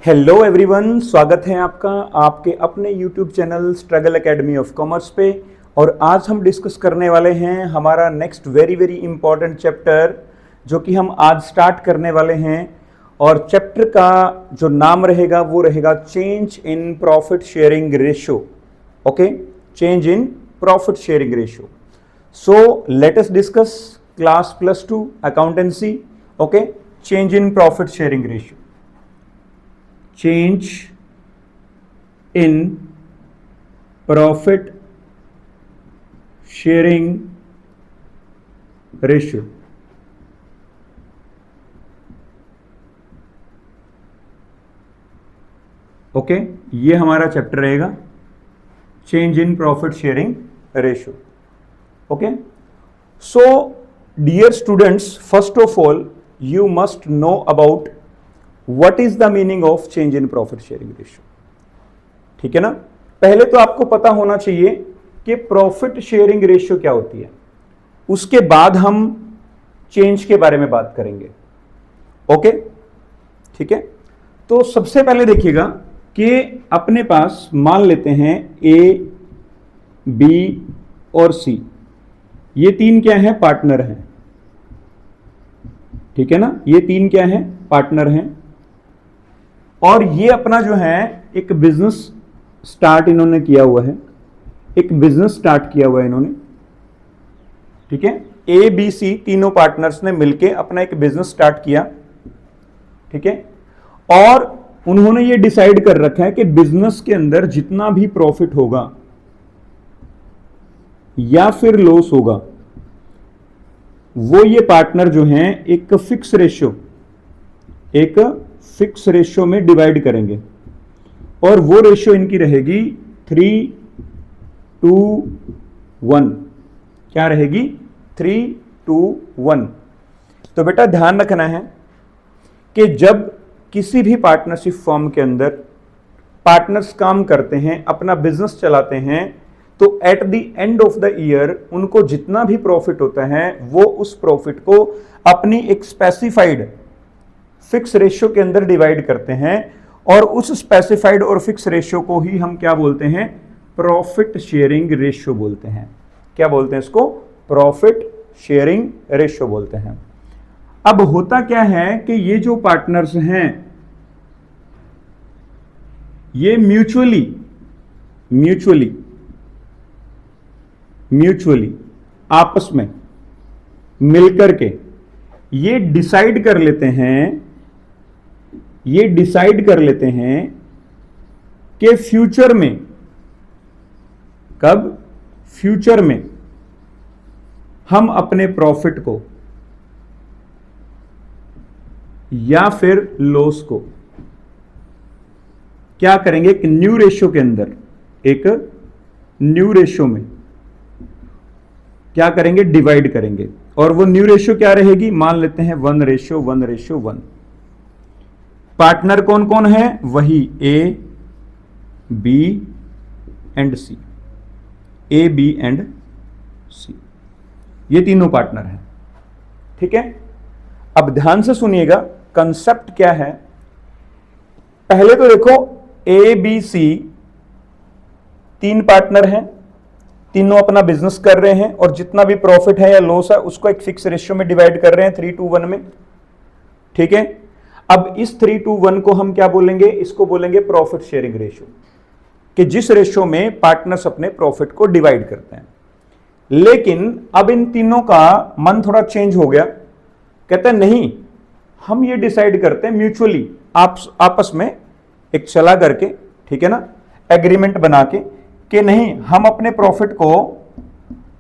Hello everyone, स्वागत है आपका आपके अपने YouTube channel struggle Academy of commerce पे। और आज हम डिस्कस करने वाले हैं हमारा next very very important chapter जो कि हम आज स्टार्ट करने वाले हैं। और चैप्टर का जो नाम रहेगा वो रहेगा change in profit sharing ratio. Okay, change in profit sharing ratio. So let us discuss class +2 accountancy. Okay, change in profit sharing ratio. Change in profit sharing ratio। Okay, ये हमारा चैप्टर रहेगा change in profit sharing ratio. Okay, so dear students, first of all you must know about What is the meaning of change in profit sharing ratio? ठीक है ना। पहले तो आपको पता होना चाहिए कि प्रॉफिट शेयरिंग रेशियो क्या होती है, उसके बाद हम चेंज के बारे में बात करेंगे। ओके, ठीक है। तो सबसे पहले देखिएगा कि अपने पास मान लेते हैं ए, बी और सी, ये तीन क्या है, पार्टनर हैं। ठीक है ना, ये तीन क्या है, पार्टनर हैं। और ये अपना जो है एक बिजनेस स्टार्ट इन्होंने किया हुआ है, एक बिजनेस स्टार्ट किया हुआ है इन्होंने। ठीक है, ए बी सी तीनों पार्टनर्स ने मिलके अपना एक बिजनेस स्टार्ट किया। ठीक है, और उन्होंने ये डिसाइड कर रखा है कि बिजनेस के अंदर जितना भी प्रॉफिट होगा या फिर लॉस होगा वो ये पार्टनर जो हैं एक फिक्स रेशियो में डिवाइड करेंगे। और वो रेशियो इनकी रहेगी 3:1। क्या रहेगी, 3:1। तो बेटा ध्यान रखना है कि जब किसी भी पार्टनरशिप फर्म के अंदर पार्टनर्स काम करते हैं, अपना बिजनेस चलाते हैं, तो at the end of the year उनको जितना भी प्रॉफिट होता है वो उस प्रॉफिट को अपनी एक स्पेसिफाइड फिक्स रेशियो के अंदर डिवाइड करते हैं। और उस स्पेसिफाइड और फिक्स रेशियो को ही हम क्या बोलते हैं, प्रॉफिट शेयरिंग रेशियो बोलते हैं। क्या बोलते हैं इसको, प्रॉफिट शेयरिंग रेशियो बोलते हैं। अब होता क्या है कि ये जो पार्टनर्स हैं ये म्यूचुअली आपस में मिलकर के ये डिसाइड कर लेते हैं कि फ्यूचर में, कब, फ्यूचर में हम अपने प्रॉफिट को या फिर लॉस को क्या करेंगे, एक न्यू रेशियो के अंदर, एक न्यू रेशियो में क्या करेंगे, डिवाइड करेंगे। और वो न्यू रेशियो क्या रहेगी, मान लेते हैं 1:1:1। पार्टनर कौन कौन है, वही A, B and C, A, B and C, ये तीनों पार्टनर हैं। ठीक है, अब ध्यान से सुनिएगा कंसेप्ट क्या है। पहले तो देखो ए, बी, सी तीन पार्टनर हैं, तीनों अपना बिजनेस कर रहे हैं और जितना भी प्रॉफिट है या लॉस है उसको एक फिक्स रेशियो में डिवाइड कर रहे हैं 3:1 में। ठीक है, अब इस 3:1 को हम क्या बोलेंगे, इसको बोलेंगे प्रॉफिट शेयरिंग रेशियो, कि जिस रेशियो में पार्टनर्स अपने प्रॉफिट को डिवाइड करते हैं। लेकिन अब इन तीनों का मन थोड़ा चेंज हो गया, कहते हैं नहीं, हम ये डिसाइड करते हैं म्यूचुअली आपस में एक चला करके, ठीक है ना, एग्रीमेंट बना के, कि नहीं हम अपने प्रॉफिट को,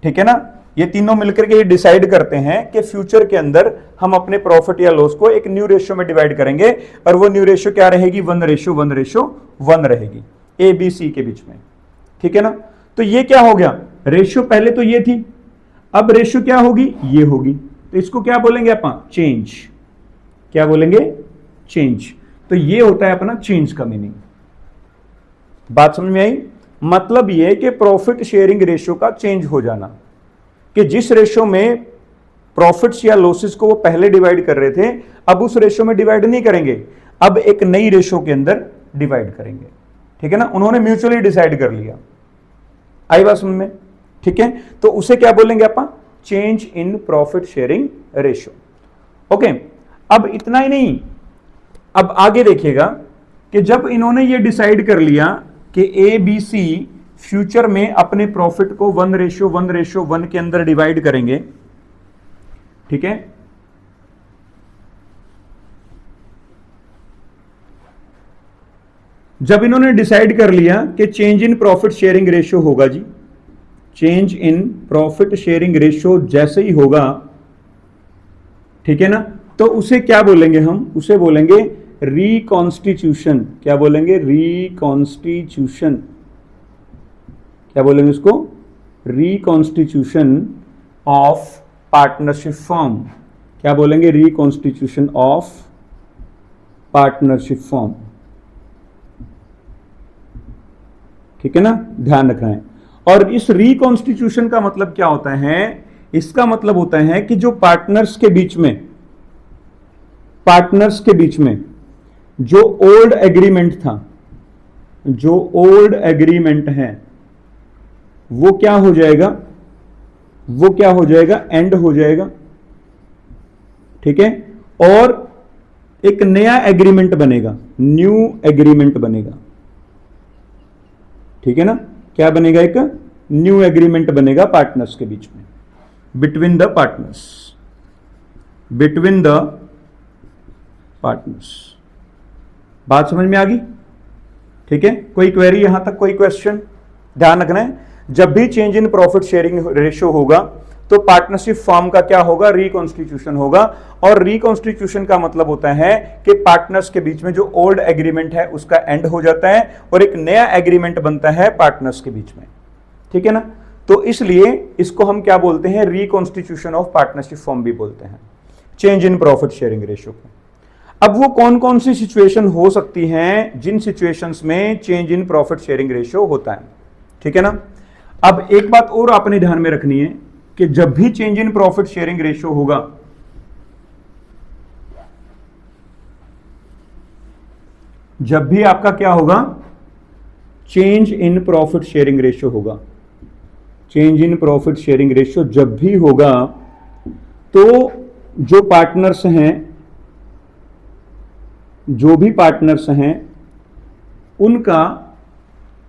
ठीक है ना, ये तीनों मिलकर के ये डिसाइड करते हैं कि फ्यूचर के अंदर हम अपने प्रॉफिट या लॉस को एक न्यू रेशियो में डिवाइड करेंगे। और वो न्यू रेशियो क्या रहेगी, 1:1:1 रहेगी ए, बी, सी के बीच में। ठीक है ना, तो ये क्या हो गया, रेशियो पहले तो ये थी, अब रेशियो क्या होगी, ये होगी। तो इसको क्या बोलेंगे अपन, चेंज। क्या बोलेंगे, चेंज। तो ये होता है अपना चेंज का मीनिंग। बात समझ में आई, मतलब ये कि प्रॉफिट शेयरिंग रेशियो का चेंज हो जाना, कि जिस रेशियो में प्रॉफिट्स या लॉसेस को वो पहले डिवाइड कर रहे थे, अब उस रेशियो में डिवाइड नहीं करेंगे। अब एक नई रेशो के अंदर डिवाइड करेंगे, ठीक है ना। उन्होंने म्यूचुअली डिसाइड कर लिया, आई बात समझ में, ठीक है। तो उसे क्या बोलेंगे अपन, change in profit sharing ratio, okay. अब इतना ही नहीं, अब आगे देखिएगा कि जब इन्होंने ये डिसाइड कर लिया कि ए बी सी फ्यूचर में अपने प्रॉफिट को 1:1:1 के अंदर डिवाइड करेंगे, ठीक है। जब इन्होंने डिसाइड कर लिया कि change in profit sharing ratio होगा जी, change in profit sharing ratio जैसे ही होगा, ठीक है ना, तो उसे क्या बोलेंगे हम, उसे बोलेंगे रिकॉन्स्टिट्यूशन। क्या बोलेंगे, रिकॉन्स्टिट्यूशन। क्या बोलेंगे इसको, रिकॉन्स्टिट्यूशन ऑफ पार्टनरशिप फॉर्म। क्या बोलेंगे, रिकॉन्स्टिट्यूशन ऑफ पार्टनरशिप फॉर्म, ठीक है ना, ध्यान रखना है। और इस रिकॉन्स्टिट्यूशन का मतलब क्या होता है, इसका मतलब होता है कि जो पार्टनर्स के बीच में जो ओल्ड एग्रीमेंट था, जो ओल्ड एग्रीमेंट है, वो क्या हो जाएगा, वो क्या हो जाएगा, एंड हो जाएगा, ठीक है। और एक नया एग्रीमेंट बनेगा, न्यू एग्रीमेंट बनेगा, ठीक है ना। क्या बनेगा, एक न्यू एग्रीमेंट बनेगा पार्टनर्स के बीच में, between the partners, between the partners. बात समझ में आ गई, ठीक है। कोई क्वेरी यहां तक, कोई क्वेश्चन, ध्यान रखना है। जब भी change in profit sharing ratio होगा तो पार्टनरशिप फॉर्म का क्या होगा, रिकॉन्स्टिट्यूशन होगा। और रिकॉन्स्टिट्यूशन का मतलब होता है कि पार्टनर्स के बीच में जो ओल्ड एग्रीमेंट है उसका एंड हो जाता है और एक नया एग्रीमेंट बनता है पार्टनर्स के बीच में, ठीक है ना। तो इसलिए इसको हम क्या बोलते हैं, रिकॉन्स्टिट्यूशन ऑफ पार्टनरशिप फॉर्म भी बोलते हैं, change in profit sharing ratio को। अब वो कौन कौन सी सिचुएशन हो सकती हैं जिन सिचुएशंस में change in profit sharing ratio होता है, ठीक है ना। अब एक बात और आपने ध्यान में रखनी है कि जब भी change in profit sharing ratio होगा, जब भी आपका क्या होगा, change in profit sharing ratio होगा, change in profit sharing ratio जब भी होगा तो जो पार्टनर्स हैं, जो भी पार्टनर्स हैं उनका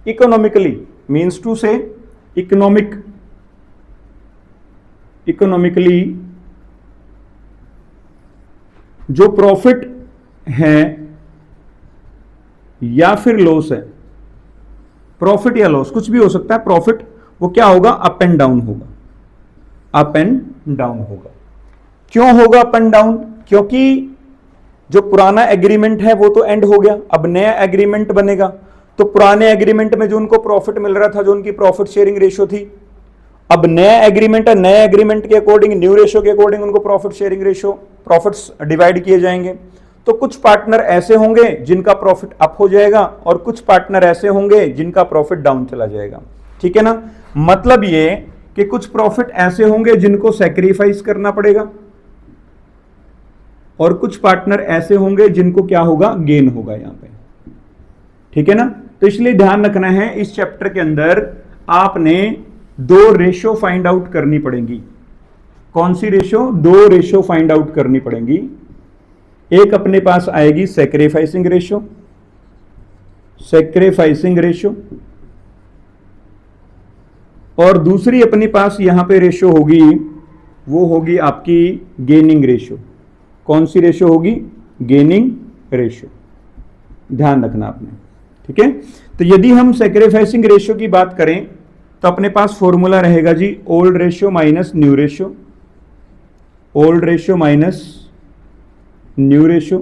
इकोनॉमिकली, मीन्स टू से इकोनॉमिकली जो प्रॉफिट है या फिर लॉस है, प्रॉफिट या लॉस कुछ भी हो सकता है, प्रॉफिट वो क्या होगा, अप एंड डाउन होगा, अप एंड डाउन होगा। क्यों होगा अप एंड डाउन, क्योंकि जो पुराना एग्रीमेंट है वो तो एंड हो गया, अब नया एग्रीमेंट बनेगा। तो पुराने एग्रीमेंट में जो उनको प्रॉफिट मिल रहा था, जो उनकी प्रॉफिट शेयरिंग रेशियो थी, अब नया एग्रीमेंट है, नए एग्रीमेंट के अकॉर्डिंग, न्यू रेशियो के अकॉर्डिंग उनको profit sharing ratio, profits divide किए जाएंगे। तो कुछ पार्टनर ऐसे होंगे जिनका प्रॉफिट अप हो जाएगा और कुछ पार्टनर ऐसे होंगे जिनका प्रॉफिट डाउन चला जाएगा, ठीक है ना। मतलब ये कि कुछ प्रॉफिट ऐसे होंगे जिनको सैक्रिफाइस करना पड़ेगा और कुछ पार्टनर ऐसे होंगे जिनको क्या होगा, गेन होगा यहां पे, ठीक है ना। तो इसलिए ध्यान रखना है, इस चैप्टर के अंदर आपने दो रेशियो फाइंड आउट करनी पड़ेंगी। कौन सी रेशियो, दो रेशियो फाइंड आउट करनी पड़ेंगी। एक अपने पास आएगी सैक्रिफाइसिंग रेशियो, सैक्रिफाइसिंग रेशियो, और दूसरी अपने पास यहां पे रेशियो होगी, वो होगी आपकी गेनिंग रेशियो। कौन सी रेशियो होगी, गेनिंग रेशियो, ध्यान रखना आपने, ठीक है। तो यदि हम सैक्रिफाइसिंग रेशियो की बात करें तो अपने पास फॉर्मूला रहेगा जी, old ratio minus new ratio, old ratio minus new ratio,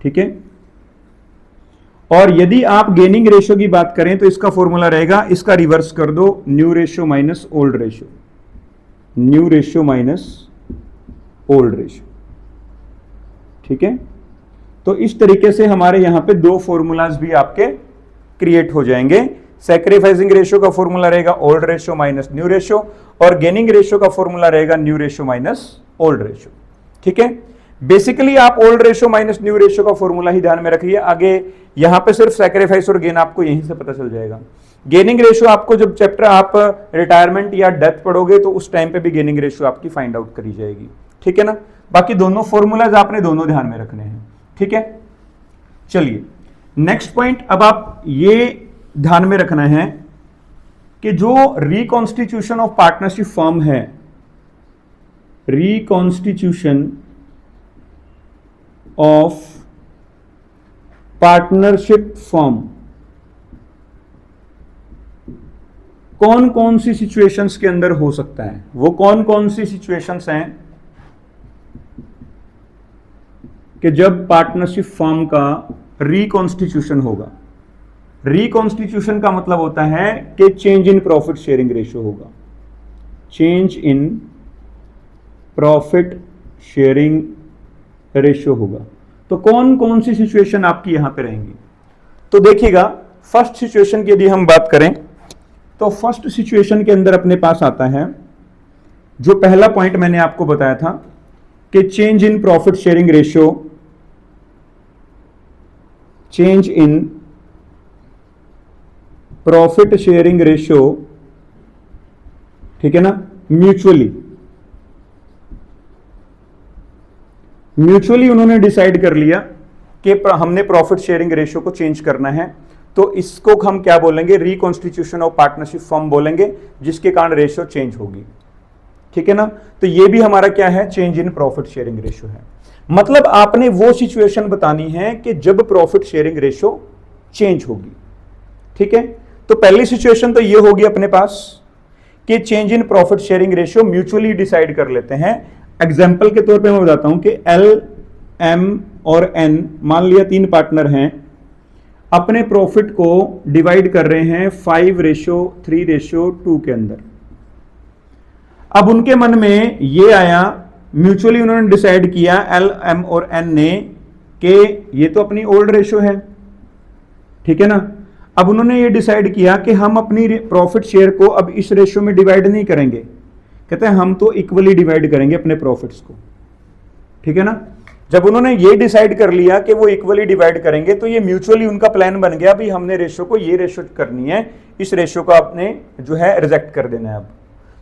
ठीक है। और यदि आप गेनिंग रेशियो की बात करें तो इसका फॉर्मूला रहेगा, इसका रिवर्स कर दो, new ratio minus old ratio, new ratio minus old ratio, ठीक है। तो इस तरीके से हमारे यहां पे दो फॉर्मूलाज भी आपके क्रिएट हो जाएंगे। सैक्रिफाइसिंग रेशियो का फॉर्मूला रहेगा old ratio minus new ratio, और गेनिंग रेशियो का फॉर्मूला रहेगा new ratio minus old ratio, ठीक है। बेसिकली आप old ratio minus new ratio का फॉर्मूला ही ध्यान में रखिए, आगे यहां पे सिर्फ सैक्रिफाइस और गेन आपको यहीं से पता चल जाएगा। गेनिंग रेशियो आपको जब चैप्टर आप रिटायरमेंट या डेथ पढ़ोगे तो उस टाइम पे भी गेनिंग रेशियो आपकी फाइंड आउट करी जाएगी, ठीक है ना। बाकी दोनों फॉर्मूलाज आपने दोनों ध्यान में रखने हैं, ठीक है। चलिए नेक्स्ट पॉइंट, अब आप ये ध्यान में रखना है कि जो रिकॉन्स्टिट्यूशन ऑफ पार्टनरशिप फर्म है, रिकॉन्स्टिट्यूशन ऑफ पार्टनरशिप फर्म कौन कौन सी सिचुएशंस के अंदर हो सकता है, वो कौन कौन सी सिचुएशंस हैं कि जब पार्टनरशिप फर्म का रिकॉन्स्टिट्यूशन होगा। रिकॉन्स्टिट्यूशन का मतलब होता है कि change in profit sharing ratio होगा, change in profit sharing ratio होगा। तो कौन कौन सी सिचुएशन आपकी यहां पे रहेंगी, तो देखिएगा फर्स्ट सिचुएशन की यदि हम बात करें तो फर्स्ट सिचुएशन के अंदर अपने पास आता है जो पहला पॉइंट मैंने आपको बताया था कि change in profit sharing ratio, change in profit sharing ratio, ठीक है ना, म्यूचुअली उन्होंने डिसाइड कर लिया कि हमने प्रॉफिट शेयरिंग रेशियो को चेंज करना है, तो इसको हम क्या बोलेंगे, रिकॉन्स्टिट्यूशन ऑफ पार्टनरशिप फर्म बोलेंगे, जिसके कारण रेशियो चेंज होगी, ठीक है ना। तो ये भी हमारा क्या है, change in profit sharing ratio है। मतलब आपने वो सिचुएशन बतानी है कि जब प्रॉफिट शेयरिंग रेशियो चेंज होगी, ठीक है। तो पहली सिचुएशन तो ये होगी अपने पास कि change in profit sharing ratio mutually decide कर लेते हैं। एग्जाम्पल के तौर पे मैं बताता हूं कि एल, एम और एन, मान लिया 3 पार्टनर हैं, अपने प्रॉफिट को डिवाइड कर रहे हैं 5:3:2 के अंदर। अब उनके मन में ये आया, म्यूचुअली उन्होंने डिसाइड किया एल, एम और एन ने कि ये तो अपनी ओल्ड रेशियो है, ठीक है ना। अब उन्होंने ये डिसाइड किया कि हम अपनी प्रॉफिट शेयर को अब इस रेशियो में डिवाइड नहीं करेंगे, कहते हैं हम तो इक्वली डिवाइड करेंगे अपने प्रॉफिट्स को, ठीक है ना। जब उन्होंने ये डिसाइड कर लिया कि वो इक्वली डिवाइड करेंगे तो ये म्यूचुअली उनका प्लान बन गया, भी हमने रेशियो को ये रेशियो करनी है, इस रेशियो को आपने जो है रिजेक्ट कर देना है अब।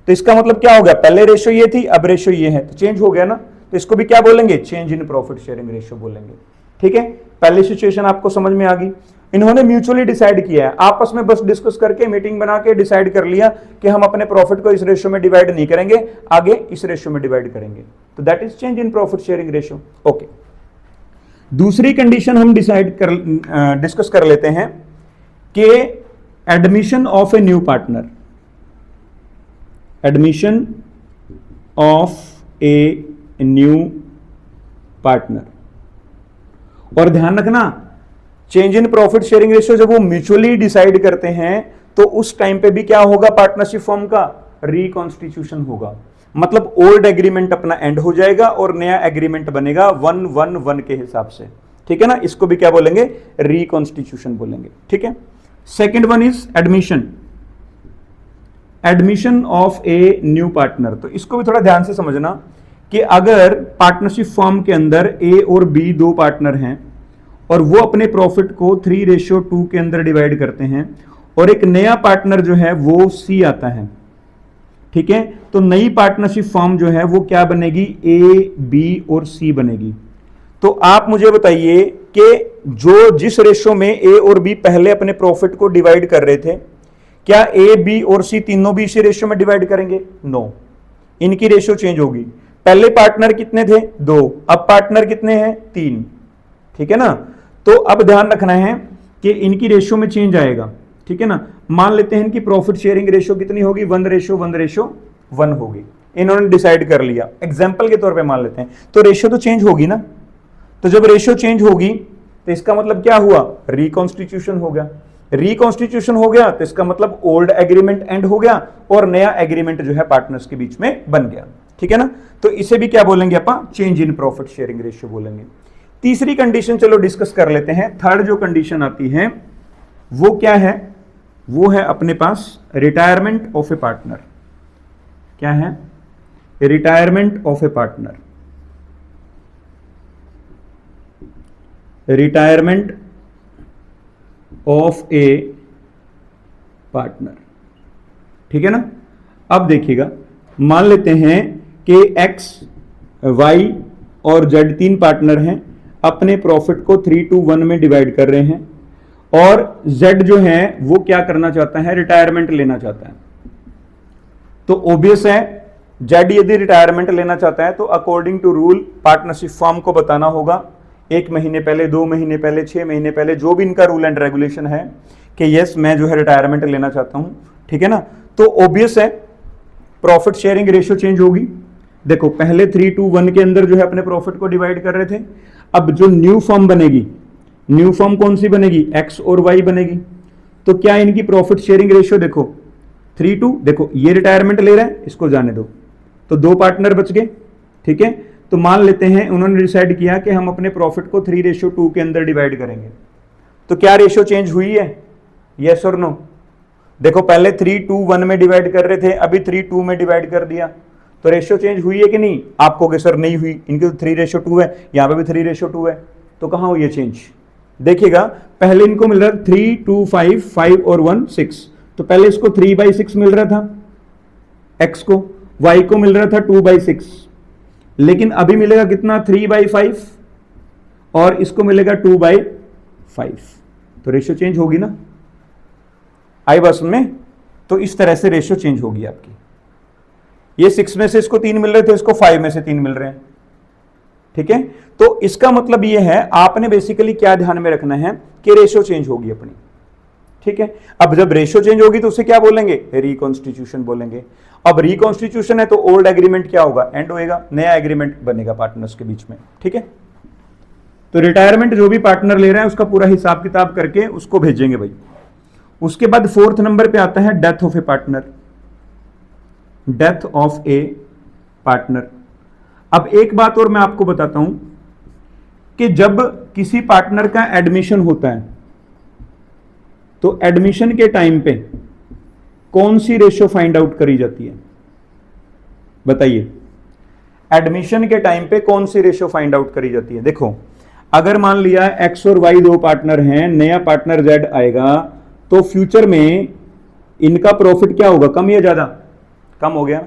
तो इसका मतलब क्या हो गया, पहले रेशियो ये थी, अब रेशियो ये है, तो चेंज हो गया ना। तो इसको भी क्या बोलेंगे, change in profit sharing ratio बोलेंगे, ठीक है। पहली सिचुएशन आपको समझ में आ गई। इन्होंने म्यूचुअली डिसाइड किया है, आपस में बस डिस्कस करके मीटिंग बना के डिसाइड कर लिया कि हम अपने प्रॉफिट को इस रेशियो में डिवाइड नहीं करेंगे, आगे इस रेशियो में डिवाइड करेंगे, तो that is change in profit sharing ratio. Okay, दूसरी कंडीशन हम डिस्कस कर लेते हैं कि admission of a new partner, admission of a new partner. और ध्यान रखना, change in profit sharing ratio जब वो म्यूचुअली डिसाइड करते हैं तो उस टाइम पे भी क्या होगा, पार्टनरशिप फर्म का रिकॉन्स्टिट्यूशन होगा। मतलब ओल्ड एग्रीमेंट अपना एंड हो जाएगा और नया एग्रीमेंट बनेगा 1-1-1 के हिसाब से, ठीक है ना। इसको भी क्या बोलेंगे, रिकॉन्स्टिट्यूशन बोलेंगे, ठीक है। Second one is admission, admission of a new partner. तो इसको भी थोड़ा ध्यान से समझना कि अगर पार्टनरशिप फर्म के अंदर ए और बी 2 पार्टनर हैं और वो अपने प्रॉफिट को 3:2 के अंदर डिवाइड करते हैं और एक नया पार्टनर जो है वो सी आता है, ठीक है, तो नई पार्टनरशिप फर्म जो है वो क्या बनेगी, ए, बी और सी बनेगी। तो आप मुझे बताइए कि जिस रेशियो में ए और बी पहले अपने प्रॉफिट को डिवाइड कर रहे थे, क्या ए, बी और सी तीनों भी इसी रेशियो में डिवाइड करेंगे? नो, इनकी रेशियो चेंज होगी। पहले पार्टनर कितने थे? 2, अब पार्टनर कितने हैं? 3, ठीक है ना। तो अब ध्यान रखना है कि इनकी रेशियो में चेंज आएगा, ठीक है ना। मान लेते हैं इनकी प्रॉफिट शेयरिंग रेशियो कितनी होगी, 1:1:1 होगी, इन्होंने डिसाइड कर लिया, एग्जांपल के तौर पे मान लेते हैं। तो रेशियो तो चेंज होगी ना। तो जब रेशियो चेंज होगी तो इसका मतलब क्या हुआ, रिकॉन्स्टिट्यूशन हो गया। रिकॉन्स्टिट्यूशन हो गया तो इसका मतलब ओल्ड एग्रीमेंट एंड हो गया और नया एग्रीमेंट जो है पार्टनर्स के बीच में बन गया, ठीक है ना। तो इसे भी क्या बोलेंगे अपन, change in profit sharing ratio बोलेंगे। तीसरी कंडीशन चलो डिस्कस कर लेते हैं। थर्ड जो कंडीशन आती है वो क्या है, वो है अपने पास रिटायरमेंट ऑफ ए पार्टनर। क्या है, retirement of A partner. Retirement of A partner. ठीक है ना। अब देखिएगा, मान लेते हैं कि एक्स, वाई और जेड तीन पार्टनर हैं, अपने प्रॉफिट को 3:1 में डिवाइड कर रहे हैं, और जेड जो है वो क्या करना चाहता है, रिटायरमेंट लेना चाहता है। तो ऑब्वियस है, जेड यदि रिटायरमेंट लेना चाहता है तो according to rule partnership form को बताना होगा 1 महीने पहले, 2 महीने पहले, 6 महीने पहले, जो भी इनका रूल एंड रेगुलेशन है कि यस मैं जो है रिटायरमेंट लेना चाहता हूं। ठीक है ना। तो ऑब्वियस है प्रॉफिट शेयरिंग रेशियो चेंज होगी। देखो पहले 3:1 के अंदर जो है अपने प्रॉफिट को डिवाइड कर रहे थे, अब जो न्यू फॉर्म बनेगी, न्यू फॉर्म कौन सी बनेगी, एक्स और वाई बनेगी। तो क्या इनकी प्रॉफिट शेयरिंग रेशियो देखो 3:2, देखो ये रिटायरमेंट ले रहा है, इसको जाने दो, तो 2 पार्टनर बच गए। ठीक है। तो मान लेते हैं उन्होंने डिसाइड किया कि हम अपने प्रॉफिट को 3:2 के अंदर डिवाइड करेंगे। तो क्या रेशियो चेंज हुई है, यस और नो। देखो पहले 3:1 में डिवाइड कर रहे थे, अभी 3:2 में डिवाइड कर दिया, तो रेशियो चेंज हुई है कि नहीं। आपको कि सर नहीं हुई, इनकी तो 3:2 है, यहां पे भी 3:2 है, तो कहां हुई है चेंज। देखिएगा पहले इनको मिल रहा था 3, 2, 5, 5 और 1, 6, तो पहले इसको 3/6 मिल रहा था एक्स को, वाई को मिल रहा था 2/6, लेकिन अभी मिलेगा कितना 3/5 और इसको मिलेगा 2/5, तो रेशियो चेंज होगी ना। आई बात में। तो इस तरह से रेशियो चेंज होगी आपकी। ये 6 में से इसको 3 मिल रहे थे, इसको 5 में से 3 मिल रहे हैं। ठीक है। तो इसका मतलब ये है, आपने बेसिकली क्या ध्यान में रखना है कि रेशियो चेंज होगी अपनी। ठीक है। अब जब रेशियो चेंज होगी तो उसे क्या बोलेंगे, रिकॉन्स्टिट्यूशन बोलेंगे। अब रिकॉन्स्टिट्यूशन है तो ओल्ड एग्रीमेंट क्या होगा, एंड होएगा, नया एग्रीमेंट बनेगा पार्टनर्स के बीच में। ठीक है। तो रिटायरमेंट जो भी पार्टनर ले रहा है उसका पूरा हिसाब किताब करके उसको भेजेंगे भाई। उसके बाद 4th नंबर पे आता है death of A partner, death of A partner. अब एक बात और मैं आपको बताता हूं कि जब किसी पार्टनर का एडमिशन होता है तो एडमिशन के टाइम पे कौन सी रेशियो फाइंड आउट करी जाती है, बताइए। एडमिशन के टाइम पे कौन सी रेशियो फाइंड आउट करी जाती है। देखो अगर मान लिया एक्स और वाई 2 पार्टनर हैं, नया पार्टनर जेड आएगा, तो फ्यूचर में इनका प्रॉफिट क्या होगा, कम या ज्यादा, कम हो गया।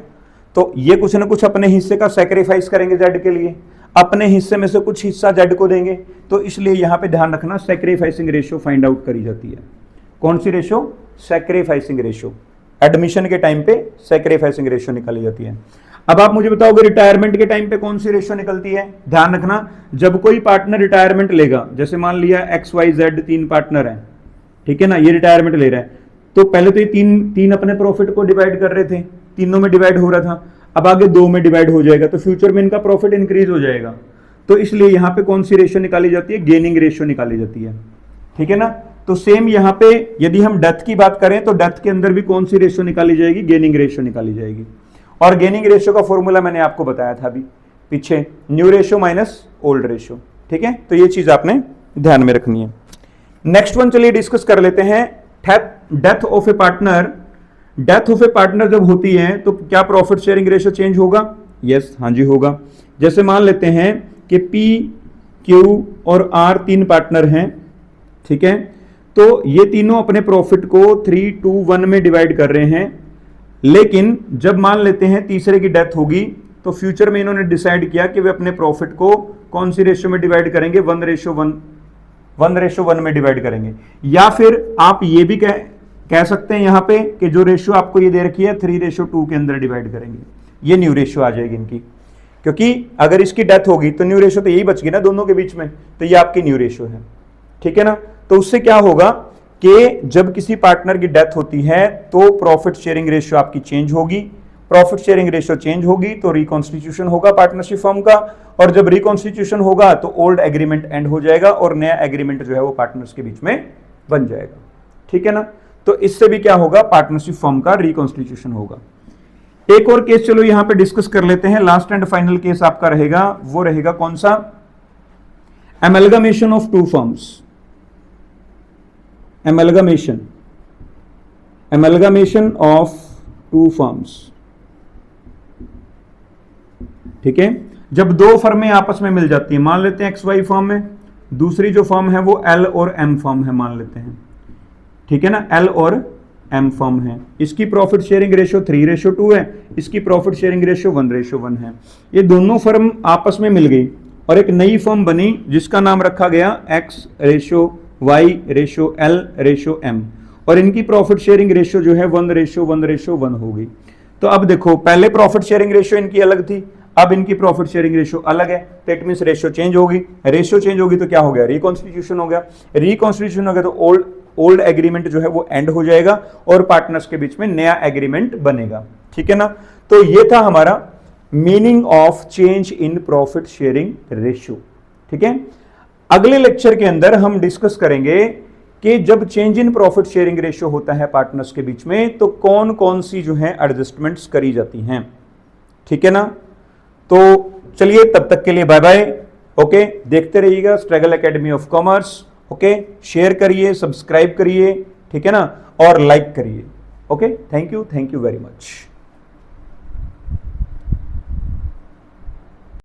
तो ये कुछ ना कुछ अपने हिस्से का सैक्रिफाइस करेंगे जेड के लिए, अपने हिस्से में से कुछ हिस्सा जेड को देंगे। तो इसलिए यहां पे ध्यान रखना सैक्रिफाइसिंग रेशियो फाइंड आउट करी जाती है। कौन सी रेशियो, सैक्रिफाइसिंग रेशियो। एडमिशन के टाइम पे सैक्रिफाइसिंग रेशियो निकाली जाती है। अब आप मुझे बताओगे रिटायरमेंट के टाइम पे कौन सी रेशियो निकलती है। ध्यान रखना, जब कोई पार्टनर रिटायरमेंट लेगा, जैसे मान लिया एक्स वाई जेड 3 पार्टनर हैं, ठीक है ना, ये रिटायरमेंट ले रहा है, तो पहले तो ये तीन अपने प्रॉफिट को डिवाइड कर रहे थे, तीनों में डिवाइड हो रहा था, अब आगे 2 में डिवाइड हो जाएगा, तो फ्यूचर में इनका प्रॉफिट इंक्रीज हो जाएगा। तो इसलिए यहां पे कौन सी रेशियो निकाली जाती है, गेनिंग रेशियो निकाली जाती है। ठीक है ना। तो सेम यहां पे यदि हम डेथ की बात करें तो डेथ के अंदर भी कौन सी रेशियो निकाली जाएगी, गेनिंग रेशियो निकाली जाएगी। और गेनिंग रेशियो का फॉर्मूला मैंने आपको बताया था अभी पीछे, new ratio minus old ratio. ठीक है। तो ये चीज आपने ध्यान में रखनी है। नेक्स्ट वन चलिए डिस्कस कर लेते हैं, death of A partner. Death of A partner जब होती है तो क्या प्रॉफिट शेयरिंग रेशियो चेंज होगा, यस, हाँ जी होगा। जैसे मान लेते हैं कि पी, क्यू और आर 3 पार्टनर हैं, ठीक है। तो ये तीनों अपने प्रॉफिट को 3:1 में डिवाइड कर रहे हैं, लेकिन जब मान लेते हैं तीसरे की डेथ होगी तो फ्यूचर में इन्होंने डिसाइड किया कि वे अपने प्रॉफिट को कौन सी रेशियो में डिवाइड करेंगे, 1:1 में डिवाइड करेंगे। या फिर आप ये भी कह सकते हैं यहां पे कि जो रेशियो आपको ये दे रखी है 3:2 के अंदर डिवाइड करेंगे, ये न्यू रेशियो आ जाएगी इनकी, क्योंकि अगर इसकी डेथ होगी तो न्यू रेशियो तो यही बच गई ना दोनों के बीच में, तो ये आपकी न्यू रेशियो है। ठीक है ना। तो उससे क्या होगा कि जब किसी पार्टनर की डेथ होती है तो प्रॉफिट शेयरिंग रेशियो आपकी चेंज होगी, प्रॉफिट शेयरिंग रेशियो चेंज होगी तो रिकॉन्स्टिट्यूशन होगा पार्टनरशिप फर्म का, और जब रिकॉन्स्टिट्यूशन होगा तो ओल्ड एग्रीमेंट एंड हो जाएगा और नया एग्रीमेंट जो है वो पार्टनर्स के बीच में बन जाएगा। ठीक है ना। तो इससे भी क्या होगा, पार्टनरशिप फर्म का रिकॉन्स्टिट्यूशन होगा। एक और केस चलो यहां पे डिस्कस कर लेते हैं, लास्ट एंड फाइनल केस आपका रहेगा, वो रहेगा कौन सा, amalgamation of 2 firms. Amalgamation of 2 firms. ठीक है। जब 2 फर्में आपस में मिल जाती है, मान लेते हैं एक्स वाई फर्म में, दूसरी जो फर्म है वो एल और एम फर्म है मान लेते हैं, ठीक है ना, एल और एम फर्म है। इसकी प्रॉफिट शेयरिंग रेशियो 3:2 है, इसकी प्रॉफिट शेयरिंग रेशियो 1:1 है। ये दोनों फर्म आपस में मिल गई और एक नई फर्म बनी जिसका नाम रखा गया X:Y:L:M, और इनकी प्रॉफिट शेयरिंग रेशियो जो है 1:1:1 होगी। तो अब देखो, पहले प्रॉफिट शेयरिंग रेशियो इनकी अलग थी, अब इनकी प्रॉफिट शेयरिंग रेशियो अलग है, तो इट मींस रेशियो चेंज होगी। रेशियो चेंज होगी तो क्या हो गया, रिकॉन्स्टिट्यूशन हो गया। रिकॉन्स्टिट्यूशन हो गया तो ओल्ड एग्रीमेंट जो है वो एंड हो जाएगा और पार्टनर्स के बीच में नया एग्रीमेंट बनेगा, ठीक है ना। तो ये था हमारा meaning of change in profit sharing ratio, ठीक है। अगले लेक्चर के अंदर हम डिस्कस करेंगे कि जब change in profit sharing ratio होता है पार्टनर्स के बीच में तो कौन कौन सी जो है एडजस्टमेंट्स करी जाती हैं, ठीक है ना। तो चलिए तब तक के लिए बाय बाय, ओके। देखते रहिएगा Struggle Academy of Commerce, okay. Share करिए, सब्सक्राइब करिए, ठीक है ना, और लाइक करिए, okay. Thank you very much.